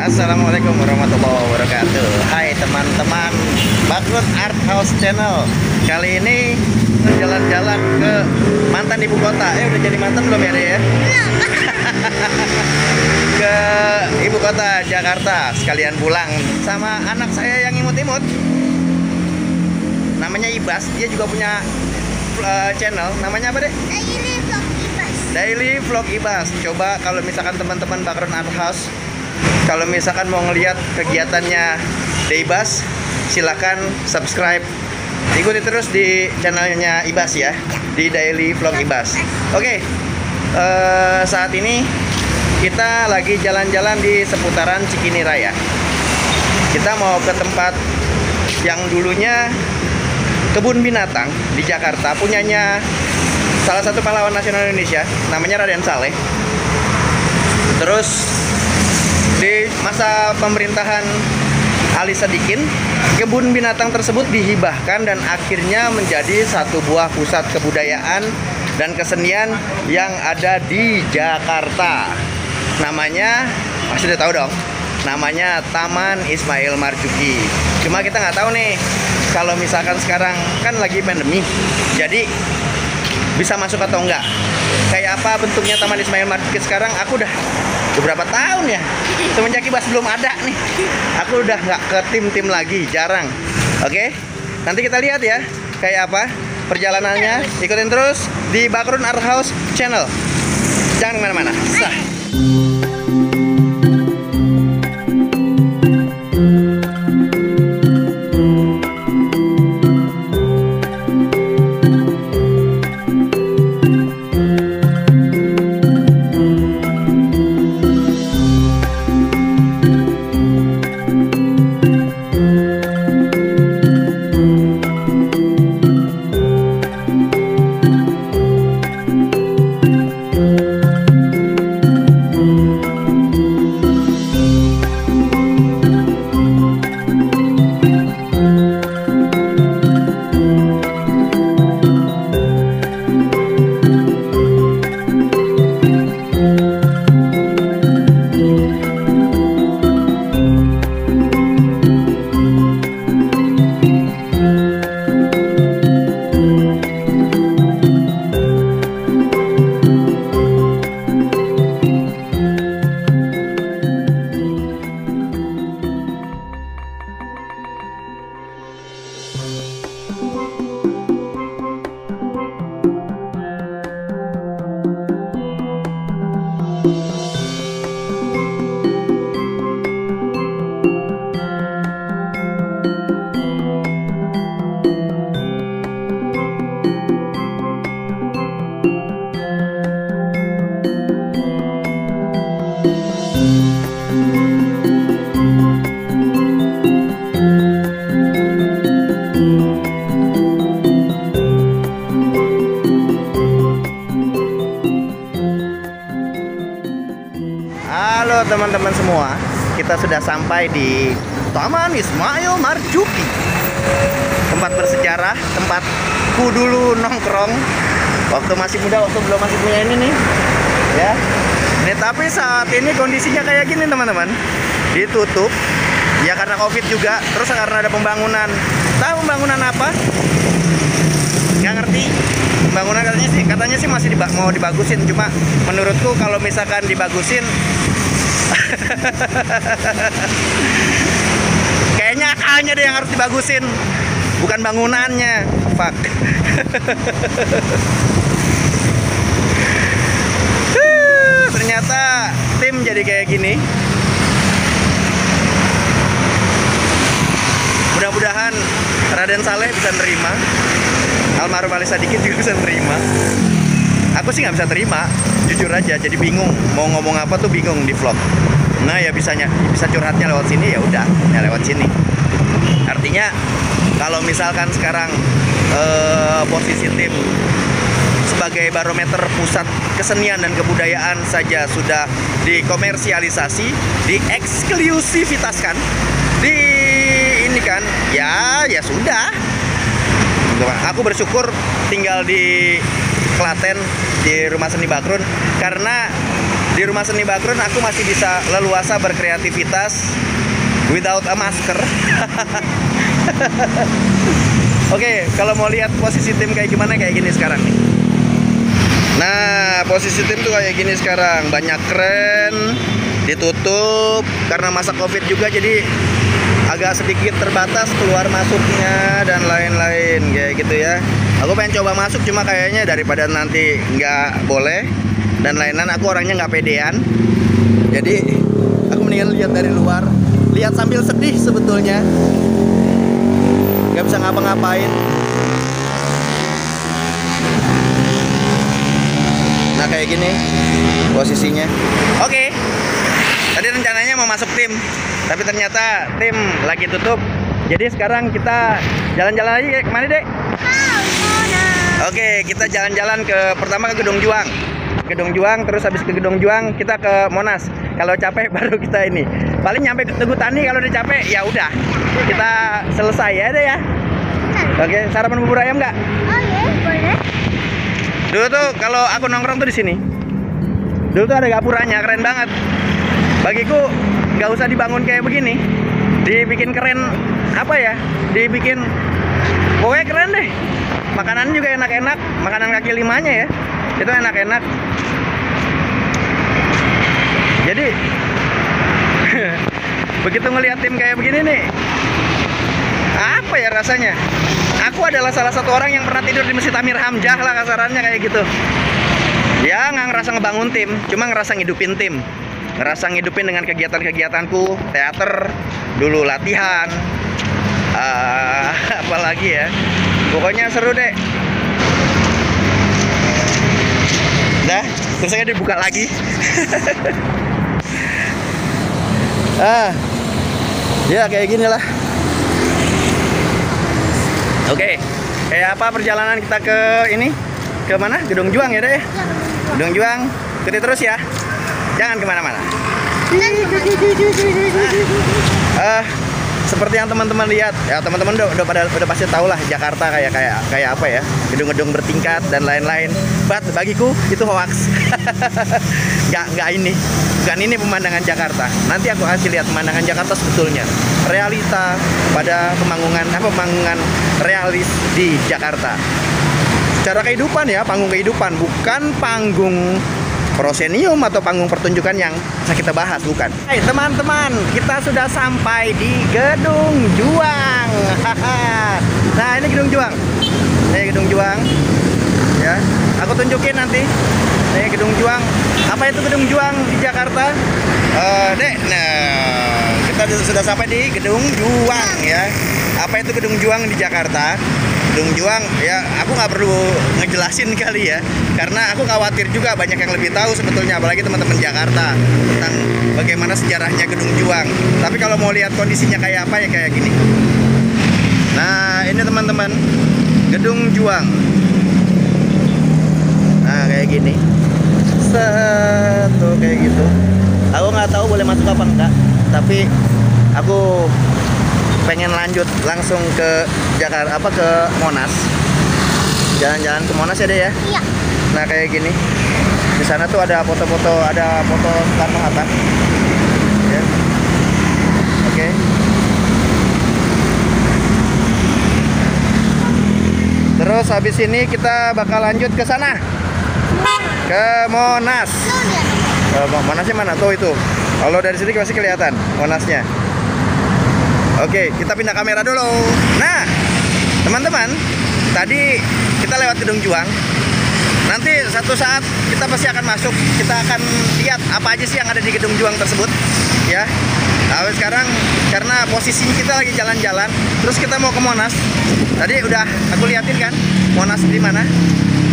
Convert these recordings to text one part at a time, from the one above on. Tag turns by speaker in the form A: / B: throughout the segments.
A: Assalamualaikum warahmatullahi wabarakatuh. Hai teman-teman Bakrun Art House Channel. Kali ini jalan-jalan ke mantan ibu kota. Udah jadi mantan belum ya, Dek, ya? Ke ibu kota Jakarta. Sekalian pulang sama anak saya yang imut-imut. Namanya Ibas. Dia juga punya channel. Namanya apa, Dek? Daily Vlog Ibas. Coba kalau misalkan teman-teman Bakrun Art House, kalau misalkan mau ngelihat kegiatannya Ibas, silakan subscribe. Ikuti terus di channelnya Ibas ya, di Daily Vlog Ibas. Oke, saat ini kita lagi jalan-jalan di seputaran Cikini Raya. Kita mau ke tempat yang dulunya kebun binatang di Jakarta, punyanya salah satu pahlawan nasional Indonesia, namanya Raden Saleh. Terus di masa pemerintahan Ali Sadikin, kebun binatang tersebut dihibahkan dan akhirnya menjadi satu buah pusat kebudayaan dan kesenian yang ada di Jakarta. Namanya, pasti udah tahu dong, namanya Taman Ismail Marzuki. Cuma kita nggak tahu nih, kalau misalkan sekarang kan lagi pandemi, jadi bisa masuk atau enggak. Kayak apa bentuknya Taman Ismail Marzuki sekarang, aku udah beberapa tahun ya, semenjak Ibas belum ada nih, aku udah nggak ke tim-tim lagi, jarang. Oke, nanti kita lihat ya kayak apa perjalanannya. Ikutin terus di Bakrun Art House Channel. Jangan kemana-mana. Halo teman-teman semua, kita sudah sampai di Taman Ismail Marzuki. Tempat bersejarah, tempatku dulu nongkrong waktu masih muda, waktu belum masih punya ini nih ya. Ini tapi saat ini kondisinya kayak gini teman-teman, ditutup ya karena COVID juga, terus karena ada pembangunan. Tahu pembangunan apa? Nggak ngerti. Pembangunan katanya sih masih mau dibagusin, cuma menurutku kalau misalkan dibagusin kayaknya akalnya deh yang harus dibagusin, bukan bangunannya. Fuck. Ternyata tim jadi kayak gini. Mudah-mudahan Raden Saleh bisa nerima, almarhum Ali Sadikin juga bisa nerima. Aku sih nggak bisa terima, jujur aja. Jadi bingung mau ngomong apa tuh, bingung di vlog. Nah ya bisa curhatnya lewat sini, ya udah ya lewat sini. Artinya kalau misalkan sekarang posisi tim sebagai barometer pusat kesenian dan kebudayaan saja sudah dikomersialisasi, dieksklusivitaskan, ini kan ya sudah. Aku bersyukur tinggal di Klaten di Rumah Seni Bakrun, karena di rumah seni Background aku masih bisa leluasa berkreativitas without a masker. Oke, kalau mau lihat posisi tim kayak gimana, kayak gini sekarang nih. Nah, posisi tim tuh kayak gini sekarang. Banyak kren, ditutup karena masa Covid juga, jadi agak sedikit terbatas keluar masuknya dan lain-lain kayak gitu ya. Aku pengen coba masuk, cuma kayaknya daripada nanti nggak boleh dan lain-lain, aku orangnya nggak pedean. Jadi aku mendingan lihat dari luar, lihat sambil sedih sebetulnya. Gak bisa ngapa-ngapain. Nah kayak gini posisinya. Oke, tadi rencananya mau masuk tim, tapi ternyata tim lagi tutup. Jadi sekarang kita jalan-jalan lagi kemana, Dek? Oke, kita jalan-jalan pertama ke Gedung Juang. Gedung Juang, terus habis ke Gedung Juang kita ke Monas. Kalau capek baru kita ini. Paling nyampe ke Tugu Tani, kalau udah capek ya udah. Kita selesai ya deh ya. Oke, sarapan bubur ayam nggak?
B: Oh ya, boleh.
A: Dulu tuh kalau aku nongkrong tuh di sini. Dulu tuh ada gapuranya, keren banget. Bagiku nggak usah dibangun kayak begini. Dibikin keren apa ya? Dibikin pokoknya keren deh. Makanan juga enak-enak, makanan kaki limanya ya. Itu enak-enak. Jadi begitu ngelihat tim kayak begini nih, apa ya rasanya? Aku adalah salah satu orang yang pernah tidur di Masjid Amir Hamzah lah kasarannya kayak gitu. Ya nggak ngerasa ngebangun tim, cuma ngerasa ngidupin tim. Ngerasa ngidupin dengan kegiatan-kegiatanku, teater, dulu latihan, apalagi ya. Pokoknya seru deh. Dah, terus saya dibuka lagi. Ya kayak gini lah. Oke, kayak apa perjalanan kita ke ini? Ke mana? Gedung Juang ya deh. Gedung Juang, ikuti terus ya. Jangan kemana-mana. Seperti yang teman-teman lihat, ya teman-teman udah pasti tahu lah Jakarta kayak apa ya, gedung-gedung bertingkat dan lain-lain. But bagiku itu hoax. Nggak ini, bukan ini pemandangan Jakarta. Nanti aku kasih lihat pemandangan Jakarta sebetulnya, realita pada pembangunan realis di Jakarta. Secara kehidupan ya, panggung kehidupan, bukan panggung prosenium atau panggung pertunjukan yang bisa kita bahas, bukan. Hai teman-teman, kita sudah sampai di Gedung Juang. Nah ini Gedung Juang. Ini Gedung Juang. Ya, aku tunjukin nanti. Ini Gedung Juang. Apa itu Gedung Juang di Jakarta? Dek, nah kita sudah sampai di Gedung Juang ya. Apa itu Gedung Juang di Jakarta? Gedung Juang ya, aku nggak perlu ngejelasin kali ya, karena aku khawatir juga banyak yang lebih tahu sebetulnya, apalagi teman-teman Jakarta, tentang bagaimana sejarahnya Gedung Juang. Tapi kalau mau lihat kondisinya kayak apa ya kayak gini. Nah ini teman-teman, Gedung Juang. Nah kayak gini, satu kayak gitu. Aku nggak tahu boleh masuk apa enggak, tapi aku pengen lanjut langsung ke Jakarta, ke Monas. Jalan-jalan ke Monas ya deh ya.
B: Iya.
A: Nah kayak gini. Di sana tuh ada foto-foto, ada foto Soekarno Hatta. Ya. Oke. Terus habis ini kita bakal lanjut ke sana. Ke Monas. Monasnya mana? Tuh itu. Kalau dari sini pasti kelihatan Monasnya. Oke, kita pindah kamera dulu. Nah, teman-teman, tadi kita lewat Gedung Juang. Nanti satu saat kita pasti akan masuk. Kita akan lihat apa aja sih yang ada di Gedung Juang tersebut, ya. Nah, sekarang karena posisinya kita lagi jalan-jalan, terus kita mau ke Monas. Tadi udah aku liatin kan, Monas di mana.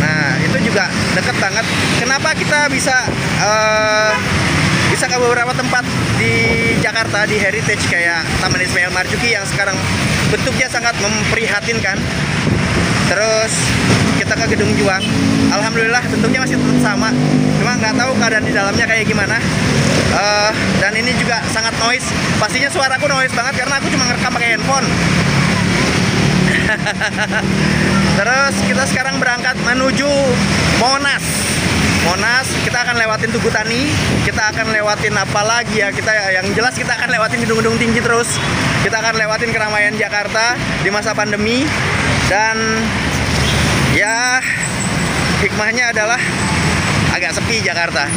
A: Nah, itu juga deket banget. Kenapa kita bisa ke beberapa tempat di Jakarta, di heritage kayak Taman Ismail Marzuki yang sekarang bentuknya sangat memprihatinkan. Terus kita ke Gedung Juang, alhamdulillah bentuknya masih tetap sama, cuma nggak tahu keadaan di dalamnya kayak gimana. Dan ini juga sangat noise, pastinya suaraku noise banget karena aku cuma ngerekam pakai handphone. Terus kita sekarang berangkat menuju Monas. Monas, kita akan lewatin Tugu Tani, kita akan lewatin apa lagi ya? Yang jelas kita akan lewatin gedung-gedung tinggi terus. Kita akan lewatin keramaian Jakarta di masa pandemi, dan ya hikmahnya adalah agak sepi Jakarta.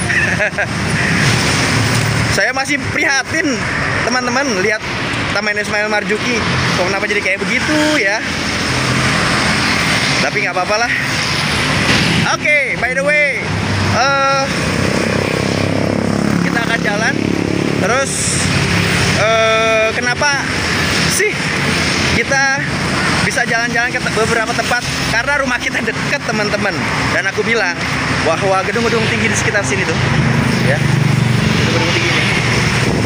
A: Saya masih prihatin teman-teman lihat Taman Ismail Marzuki, kok kenapa jadi kayak begitu ya? Tapi nggak apa-apa lah. Oke, by the way, kita akan jalan terus. Kenapa sih kita bisa jalan-jalan ke beberapa tempat? Karena rumah kita dekat teman-teman, dan aku bilang bahwa gedung-gedung tinggi di sekitar sini tuh ya, gedung-gedung tinggi ini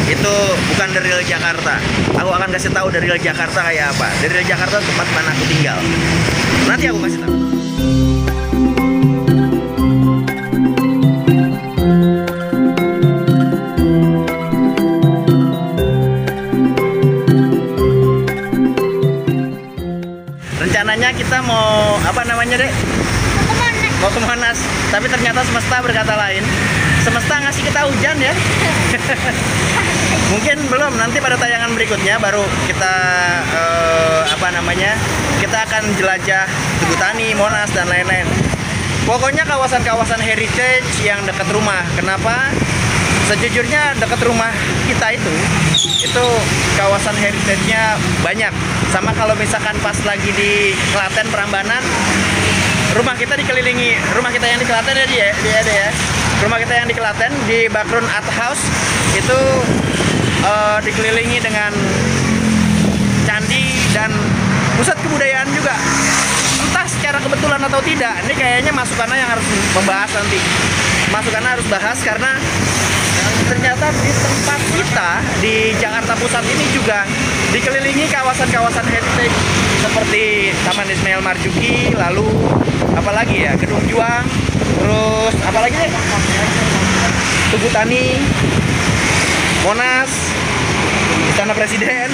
A: itu bukan dari real Jakarta. Aku akan kasih tahu dari real Jakarta kayak apa. Dari real Jakarta tempat mana aku tinggal, nanti aku kasih tahu. Rencananya kita mau apa namanya, Dek? Mau ke Monas. Tapi ternyata semesta berkata lain. Semesta ngasih kita hujan ya. Mungkin belum, nanti pada tayangan berikutnya baru kita apa namanya, kita akan jelajah Tugu Tani, Monas, dan lain-lain. Pokoknya kawasan-kawasan heritage yang dekat rumah. Kenapa? Sejujurnya dekat rumah kita itu kawasan heritage-nya banyak. Sama kalau misalkan pas lagi di Klaten Prambanan, rumah kita dikelilingi, rumah kita yang di Klaten ya, dia. Rumah kita yang di Klaten di Bakrun Art House itu dikelilingi dengan candi dan pusat kebudayaan juga. Entah secara kebetulan atau tidak, ini kayaknya masukannya yang harus membahas nanti. Masukannya harus bahas karena ternyata di tempat kita di Jakarta Pusat ini juga dikelilingi kawasan-kawasan heritage seperti Taman Ismail Marzuki, lalu apalagi ya, Gedung Juang, terus apalagi deh, Tugu Tani, Monas, Istana Presiden,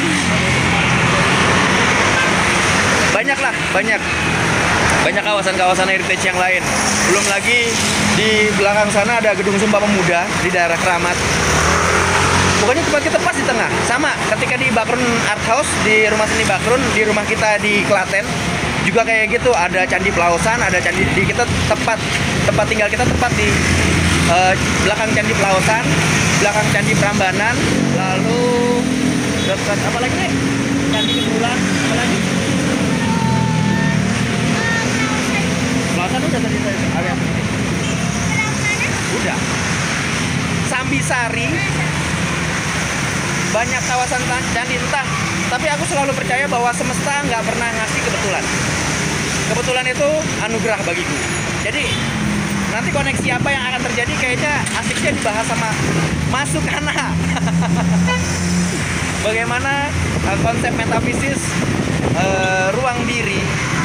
A: banyak kawasan-kawasan heritage yang lain. Belum lagi di belakang sana ada Gedung Sumpah Pemuda di daerah Keramat. Pokoknya tempat kita pas di tengah. Sama ketika di Bakrun Art House, di rumah seni Bakrun, di rumah kita di Klaten juga kayak gitu. Ada Candi Pelausan, ada candi di kita tempat tinggal kita tepat di belakang Candi Pelausan, belakang Candi Prambanan, lalu dekat apa lagi nih? Candi Kebulan, apa lagi? Pelausan udah tadi area udah. Sambisari, banyak kawasan candi entah. Tapi aku selalu percaya bahwa semesta nggak pernah ngasih kebetulan. Kebetulan itu anugerah bagiku. Jadi nanti koneksi apa yang akan terjadi kayaknya asiknya dibahas sama Masuk Ana. Bagaimana konsep metafisis ruang diri.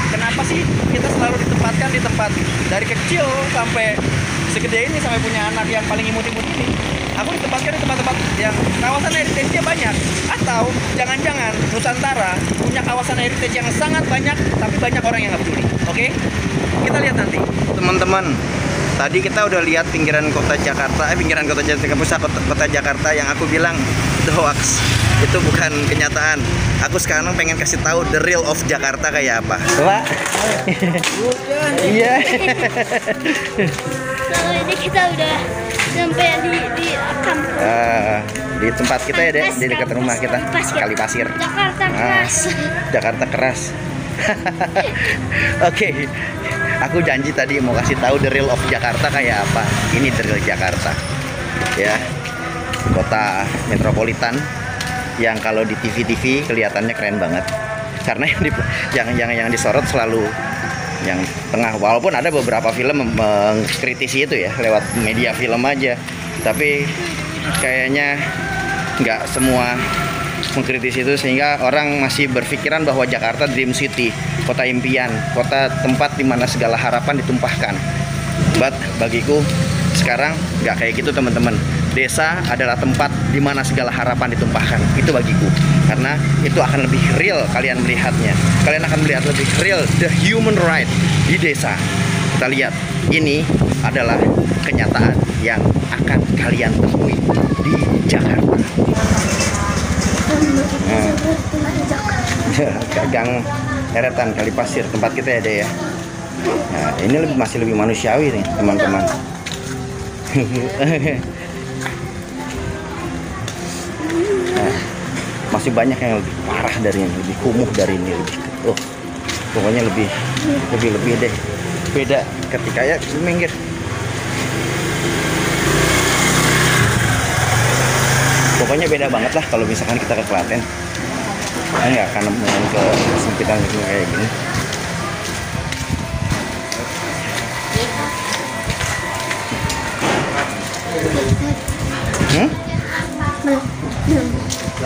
A: Kenapa sih kita selalu ditempatkan di tempat dari kecil sampai segede ini, sampai punya anak yang paling imut-imut ini, aku ditempatkan di tempat-tempat yang kawasan heritage-nya banyak. Atau jangan-jangan Nusantara punya kawasan heritage yang sangat banyak, tapi banyak orang yang nggak peduli. Oke? Kita lihat nanti. Teman-teman, tadi kita udah lihat pinggiran kota Jakarta, pinggiran kota Jakarta yang aku bilang the hoax. Itu bukan kenyataan. Aku sekarang pengen kasih tahu the real of Jakarta kayak apa. Pak. Iya.
B: Kalau ini kita udah sampai di kampung.
A: Di tempat kita ya, Dek, di dekat rumah kita, Kalipasir.
B: Jakarta keras.
A: Jakarta keras. Oke. Aku janji tadi mau kasih tahu the real of Jakarta kayak apa. Ini the real Jakarta. Ya. Kota metropolitan yang kalau di TV kelihatannya keren banget. Karena yang disorot selalu yang tengah, walaupun ada beberapa film mengkritisi itu ya lewat media film aja, tapi kayaknya nggak semua mengkritisi itu, sehingga orang masih berpikiran bahwa Jakarta Dream City, kota impian, kota tempat di mana segala harapan ditumpahkan. But bagiku sekarang nggak kayak gitu teman-teman. Desa adalah tempat di mana segala harapan ditumpahkan. Itu bagiku, karena itu akan lebih real kalian melihatnya. Kalian akan melihat lebih real the human right di desa. kita lihat, ini adalah kenyataan yang akan kalian temui di Jakarta. Gang Heretan Kali Pasir tempat kita ya, Dek ya. Nah, ini masih lebih manusiawi nih, teman-teman. Nah, masih banyak yang lebih parah dari ini, lebih kumuh dari ini, pokoknya lebih deh. Beda ketika ya minggir. Pokoknya beda banget lah kalau misalkan kita ke Klaten. Nggak akan nemuin ke sempitan kayak gini.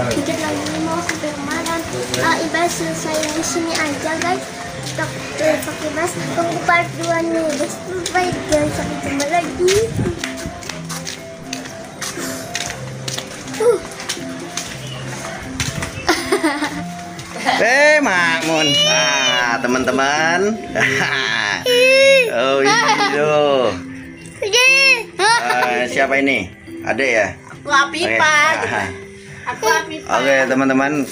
B: Dikit lagi mau sampai rumah dan Ibas selesai di sini aja guys. Kita pakai bus tunggu part 2 nih guys. Baik guys, sampai jumpa lagi.
A: Makmun. Teman-teman. Oh itu. Siapa ini? Ade ya?
B: Aku Apifat. Aku Apifat.
A: Oke, teman-teman.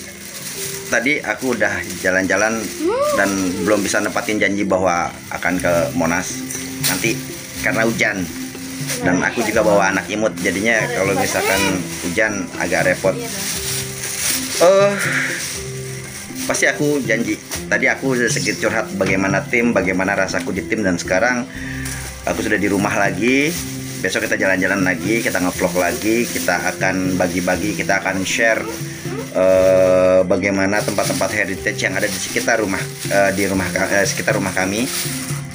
A: Tadi aku udah jalan-jalan dan belum bisa nepatin janji bahwa akan ke Monas nanti karena hujan. Dan aku juga bawa anak imut, jadinya kalau misalkan hujan agak repot. Pasti aku janji. Tadi aku sudah sedikit curhat bagaimana tim, bagaimana rasaku di tim, dan sekarang aku sudah di rumah lagi. Besok kita jalan-jalan lagi, kita ngevlog lagi, kita akan bagi-bagi, kita akan share bagaimana tempat-tempat heritage yang ada di sekitar rumah sekitar rumah kami.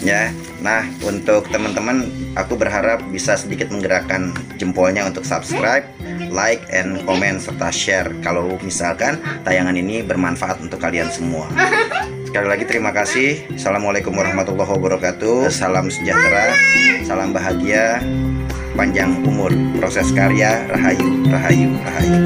A: Ya, nah untuk teman-teman, aku berharap bisa sedikit menggerakkan jempolnya untuk subscribe, like, and comment serta share kalau misalkan tayangan ini bermanfaat untuk kalian semua. Sekali lagi terima kasih. Assalamualaikum warahmatullahi wabarakatuh. Salam sejahtera, salam bahagia, panjang umur, proses karya, rahayu, rahayu, rahayu.